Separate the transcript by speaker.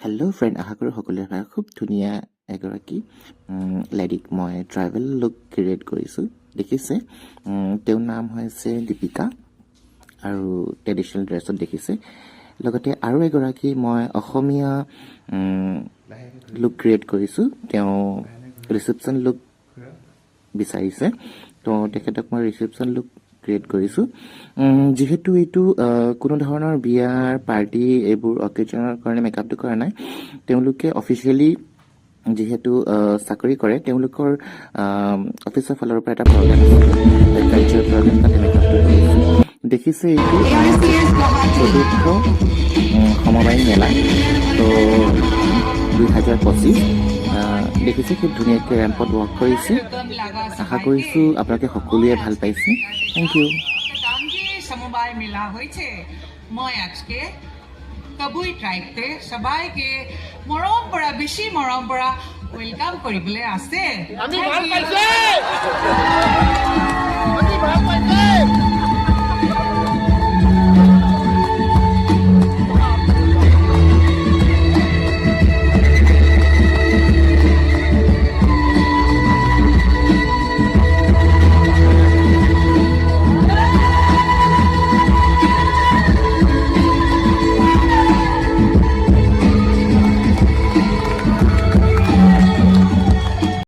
Speaker 1: Hello' friend, আশা কৰোঁ সকলোৰে ভাল। খুব ধুনীয়া এগৰাকী লেডিক মই ট্ৰাইবেল লুক ক্ৰিয়েট কৰিছোঁ। দেখিছে, তেওঁৰ নাম হৈছে দীপিকা আৰু ট্ৰেডিশ্যনেল ড্ৰেছত দেখিছে। লগতে আৰু এগৰাকী মই অসমীয়া লুক ক্ৰিয়েট কৰিছোঁ। তেওঁ ৰিচেপশ্যন লুক বিচাৰিছে, তো তেখেতক মই ৰিচেপশ্যন লুক ক্ৰিয়েট কৰিছোঁ। যিহেতু এইটো কোনো ধৰণৰ বিয়াৰ পাৰ্টি এইবোৰ অকেজনৰ কাৰণে মেকআপটো কৰা নাই। তেওঁলোকে অফিচিয়েলি যিহেতু চাকৰি কৰে, তেওঁলোকৰ অফিচৰ ফালৰ পৰা এটা প্ৰগ্ৰেম আছে, কালচাৰ প্ৰগ্ৰেম, তাতে মেকআপটো কৰিছোঁ। দেখিছে এইটো চতুৰ্থ সমবায়ী মেলা, তো 2025 দেখিছে খুব ধুনীয়াকৈ ৰেম্পত ৱৰ্ক কৰিছে। আশা কৰিছোঁ আপোনালোকে সকলোৱে ভাল পাইছে। Thank you.
Speaker 2: সমবায় মেলা হয়েছে মই আজকে কাবুই ট্রাইবতে সবাইকে মৰম পৰা বেছি মৰম পৰা ওয়েলকাম কৰিবলৈ আছে।